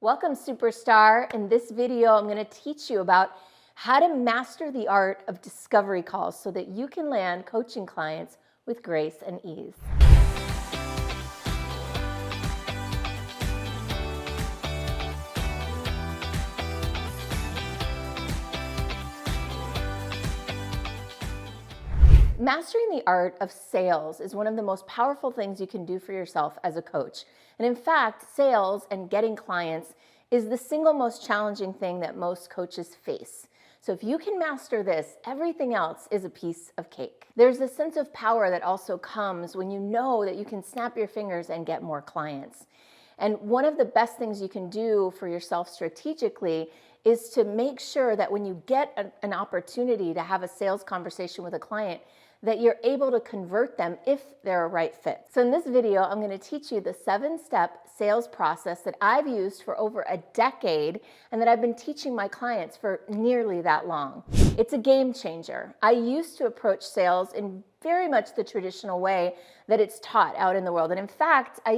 Welcome, superstar. In this video, I'm going to teach you about how to master the art of discovery calls so that you can land coaching clients with grace and ease. Mastering the art of sales is one of the most powerful things you can do for yourself as a coach. And in fact, sales and getting clients is the single most challenging thing that most coaches face. So if you can master this, everything else is a piece of cake. There's a sense of power that also comes when you know that you can snap your fingers and get more clients. And one of the best things you can do for yourself strategically is to make sure that when you get an opportunity to have a sales conversation with a client, that you're able to convert them if they're a right fit. So in this video, I'm going to teach you the 7-step sales process that I've used for over a decade and that I've been teaching my clients for nearly that long. It's a game changer. I used to approach sales in very much the traditional way that it's taught out in the world. And in fact, I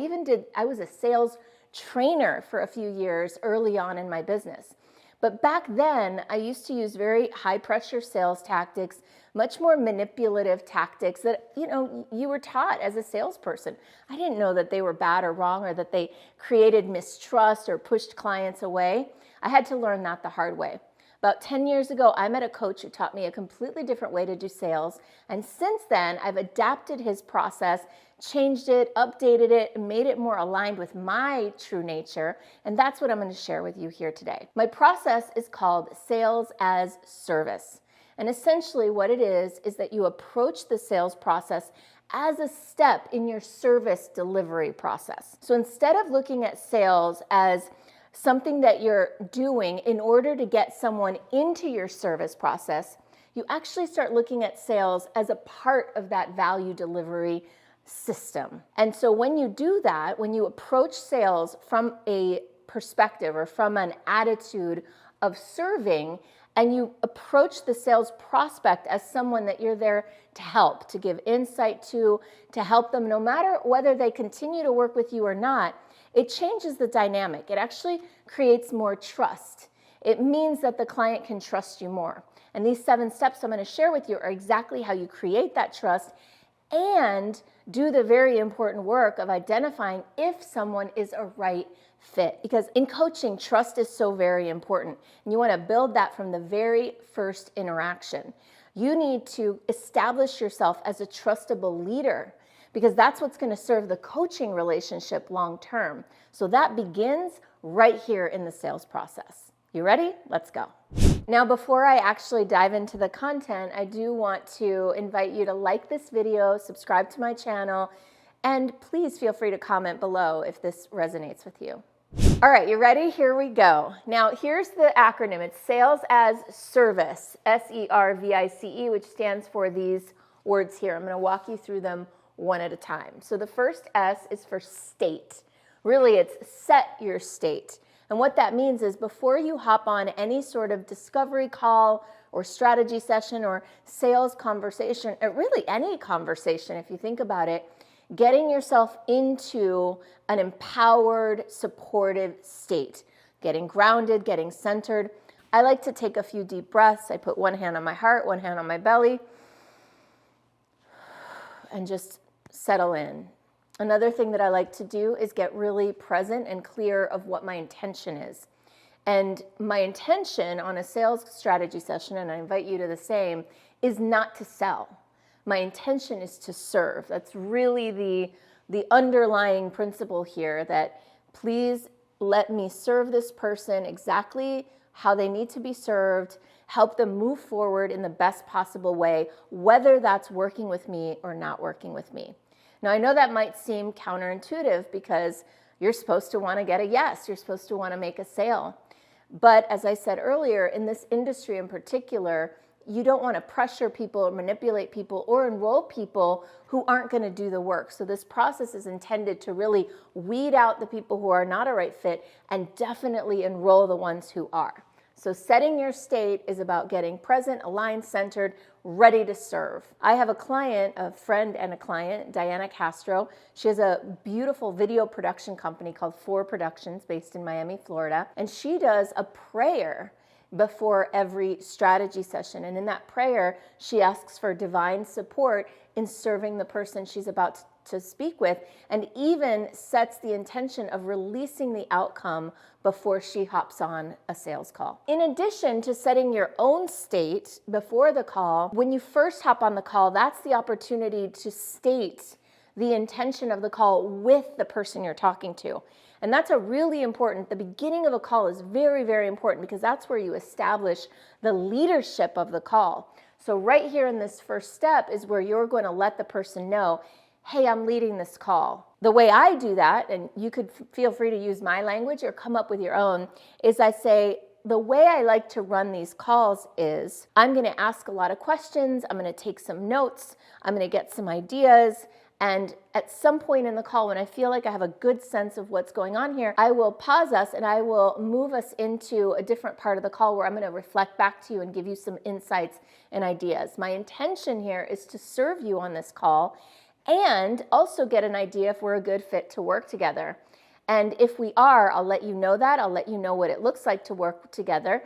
was a sales trainer for a few years early on in my business. But back then, I used to use very high-pressure sales tactics, much more manipulative tactics that, you were taught as a salesperson. I didn't know that they were bad or wrong or that they created mistrust or pushed clients away. I had to learn that the hard way. About 10 years ago, I met a coach who taught me a completely different way to do sales. And since then, I've adapted his process, changed it, updated it, made it more aligned with my true nature. And that's what I'm going to share with you here today. My process is called Sales as Service. And essentially what it is that you approach the sales process as a step in your service delivery process. So instead of looking at sales as something that you're doing in order to get someone into your service process, you actually start looking at sales as a part of that value delivery system. And so when you do that, when you approach sales from a perspective or from an attitude of serving, and you approach the sales prospect as someone that you're there to help, to give insight to help them no matter whether they continue to work with you or not, it changes the dynamic. It actually creates more trust. It means that the client can trust you more. And these 7 steps I'm going to share with you are exactly how you create that trust and do the very important work of identifying if someone is a right fit. Because in coaching, trust is so very important. And you want to build that from the very first interaction. You need to establish yourself as a trustable leader because that's what's going to serve the coaching relationship long term. So that begins right here in the sales process. You ready? Let's go. Now, before I actually dive into the content, I do want to invite you to like this video, subscribe to my channel, and please feel free to comment below if this resonates with you. All right, you ready? Here we go. Now, here's the acronym. It's Sales as Service, S-E-R-V-I-C-E, which stands for these words here. I'm going to walk you through them one at a time. So the first S is for state. Really, it's set your state. And what that means is before you hop on any sort of discovery call or strategy session or sales conversation, or really any conversation if you think about it, getting yourself into an empowered, supportive state, getting grounded, getting centered. I like to take a few deep breaths. I put one hand on my heart, one hand on my belly, and just settle in. Another thing that I like to do is get really present and clear of what my intention is. And my intention on a sales strategy session, and I invite you to the same, is not to sell. My intention is to serve. That's really the underlying principle here, that please let me serve this person exactly how they need to be served, help them move forward in the best possible way, whether that's working with me or not working with me. Now, I know that might seem counterintuitive because you're supposed to want to get a yes. You're supposed to want to make a sale. But as I said earlier, in this industry in particular, you don't want to pressure people or manipulate people or enroll people who aren't going to do the work. So this process is intended to really weed out the people who are not a right fit and definitely enroll the ones who are. So setting your state is about getting present, aligned, centered, ready to serve. I have a client, a friend and a client, Diana Castro. She has a beautiful video production company called 4 Productions based in Miami, Florida. And she does a prayer before every strategy session. And in that prayer, she asks for divine support in serving the person she's about to speak with, and even sets the intention of releasing the outcome before she hops on a sales call. In addition to setting your own state before the call, when you first hop on the call, that's the opportunity to state the intention of the call with the person you're talking to. And that's a really important, the beginning of a call is very, very important because that's where you establish the leadership of the call. So right here in this first step is where you're going to let the person know, hey, I'm leading this call. The way I do that, and you could feel free to use my language or come up with your own, is I say, the way I like to run these calls is I'm going to ask a lot of questions. I'm going to take some notes. I'm going to get some ideas. And at some point in the call, when I feel like I have a good sense of what's going on here, I will pause us and I will move us into a different part of the call where I'm going to reflect back to you and give you some insights and ideas. My intention here is to serve you on this call and also get an idea if we're a good fit to work together. And if we are, I'll let you know that. I'll let you know what it looks like to work together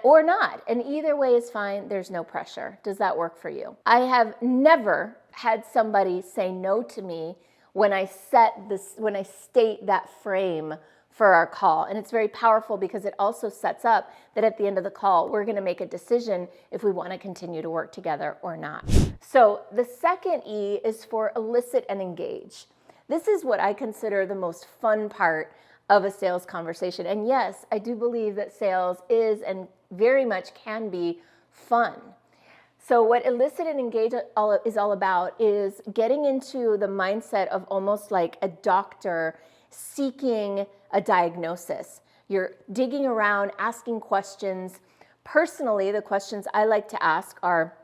or not. And either way is fine. There's no pressure. Does that work for you? I have never had somebody say no to me when I state that frame for our call. And it's very powerful because it also sets up that at the end of the call, we're going to make a decision if we want to continue to work together or not. So the second E is for elicit and engage. This is what I consider the most fun part of a sales conversation. And yes, I do believe that sales is and very much can be fun. So what elicit and engage is all about is getting into the mindset of almost like a doctor seeking a diagnosis. You're digging around, asking questions. Personally, the questions I like to ask are,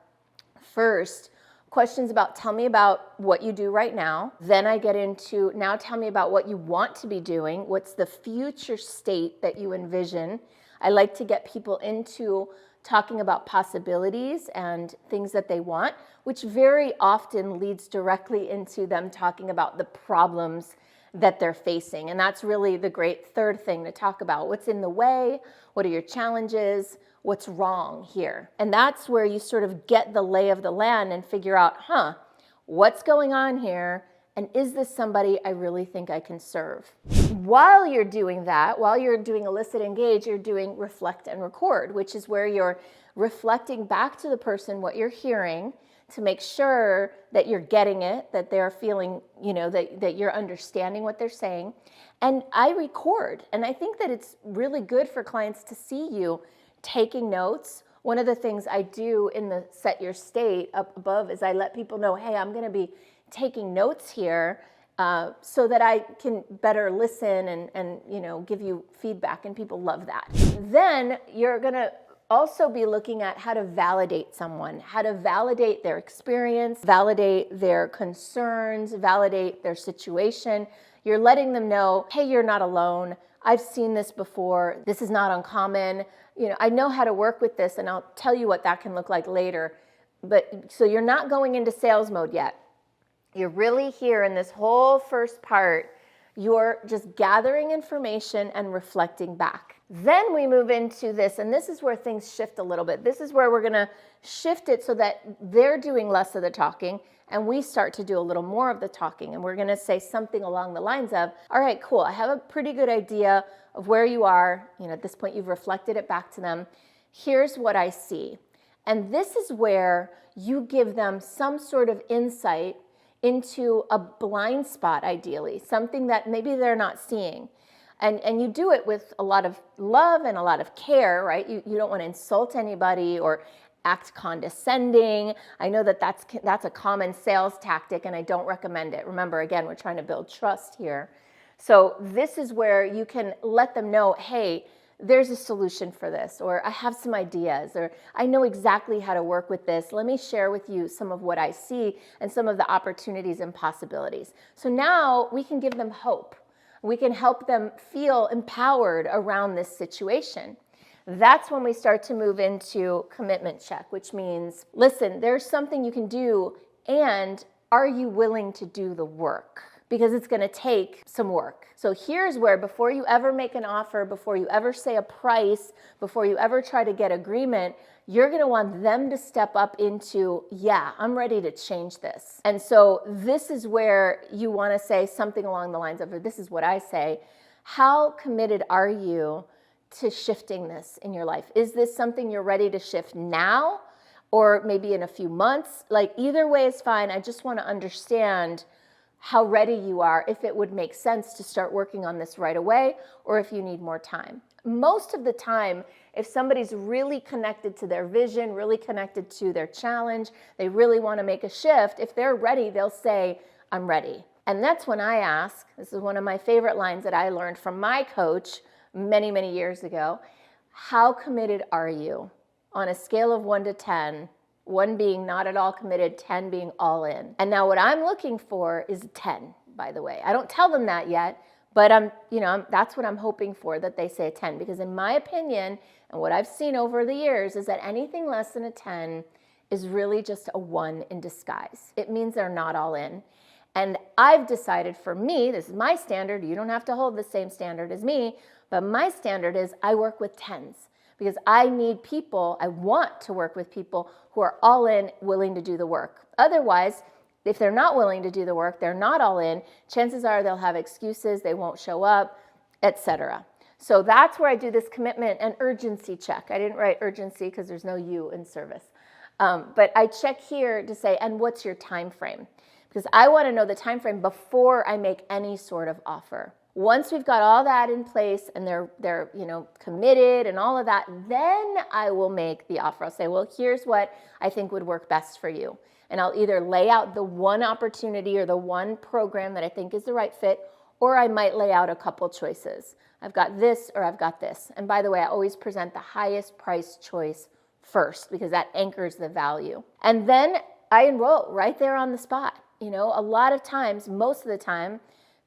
first, questions about tell me about what you do right now. Then I get into now tell me about what you want to be doing. What's the future state that you envision? I like to get people into talking about possibilities and things that they want, which very often leads directly into them talking about the problems that they're facing. And that's really the great third thing to talk about. What's in the way? What are your challenges? What's wrong here? And that's where you sort of get the lay of the land and figure out, what's going on here? And is this somebody I really think I can serve? While you're doing that, while you're doing elicit engage, you're doing reflect and record, which is where you're reflecting back to the person what you're hearing to make sure that you're getting it, that they're feeling, that you're understanding what they're saying. And I record. And I think that it's really good for clients to see you taking notes. One of the things I do in the set your state up above is I let people know, hey, I'm going to be taking notes here so that I can better listen and give you feedback, and people love that. Then you're going to also be looking at how to validate someone, how to validate their experience, validate their concerns, validate their situation. You're letting them know, hey, you're not alone. I've seen this before. This is not uncommon. I know how to work with this, and I'll tell you what that can look like later. But so you're not going into sales mode yet. You're really here in this whole first part. You're just gathering information and reflecting back. Then we move into this, and this is where things shift a little bit. This is where we're going to shift it so that they're doing less of the talking, and we start to do a little more of the talking. And we're going to say something along the lines of, all right, cool, I have a pretty good idea of where you are. At this point, you've reflected it back to them. Here's what I see. And this is where you give them some sort of insight into a blind spot, ideally, something that maybe they're not seeing. And you do it with a lot of love and a lot of care, right? You don't want to insult anybody or act condescending. I know that that's a common sales tactic, and I don't recommend it. Remember, again, we're trying to build trust here. So this is where you can let them know, hey, there's a solution for this, or I have some ideas, or I know exactly how to work with this. Let me share with you some of what I see and some of the opportunities and possibilities. So now we can give them hope. We can help them feel empowered around this situation. That's when we start to move into commitment check, which means, listen, there's something you can do, and are you willing to do the work? Because it's going to take some work. So here's where, before you ever make an offer, before you ever say a price, before you ever try to get agreement, you're going to want them to step up into, yeah, I'm ready to change this. And so this is where you want to say something along the lines of, or this is what I say, how committed are you to shifting this in your life? Is this something you're ready to shift now, or maybe in a few months? Like, either way is fine. I just want to understand how ready you are, if it would make sense to start working on this right away, or if you need more time. Most of the time, if somebody's really connected to their vision, really connected to their challenge, they really want to make a shift, if they're ready, they'll say, I'm ready. And that's when I ask, this is one of my favorite lines that I learned from my coach many, many years ago, how committed are you? On a scale of 1 to 10, 1 being not at all committed, 10 being all in. And now what I'm looking for is a 10, by the way. I don't tell them that yet, but that's what I'm hoping for, that they say a 10. Because in my opinion, and what I've seen over the years, is that anything less than a 10 is really just a 1 in disguise. It means they're not all in. And I've decided, for me, this is my standard, you don't have to hold the same standard as me, but my standard is I work with 10s. Because I need people, I want to work with people who are all in, willing to do the work. Otherwise, if they're not willing to do the work, they're not all in, chances are they'll have excuses, they won't show up, etc. So that's where I do this commitment and urgency check. I didn't write urgency because there's no U in service. But I check here to say, and what's your time frame? Because I want to know the time frame before I make any sort of offer. Once we've got all that in place and they're committed and all of that, then I will make the offer. I'll say, well, here's what I think would work best for you. And I'll either lay out the one opportunity or the one program that I think is the right fit, or I might lay out a couple choices. I've got this or I've got this. And by the way, I always present the highest price choice first because that anchors the value. And then I enroll right there on the spot. A lot of times, most of the time,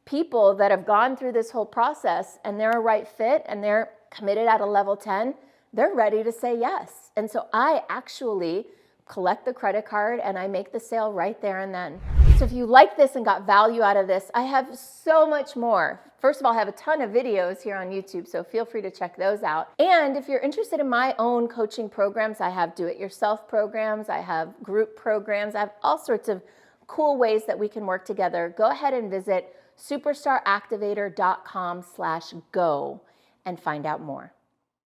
people that have gone through this whole process and they're a right fit and they're committed at a level 10, they're ready to say yes. And so I actually collect the credit card and I make the sale right there and then. So if you like this and got value out of this, I have so much more. First of all, I have a ton of videos here on YouTube, so feel free to check those out. And if you're interested in my own coaching programs, I have do-it-yourself programs, I have group programs, I have all sorts of cool ways that we can work together. Go ahead and visit superstaractivator.com/go and find out more.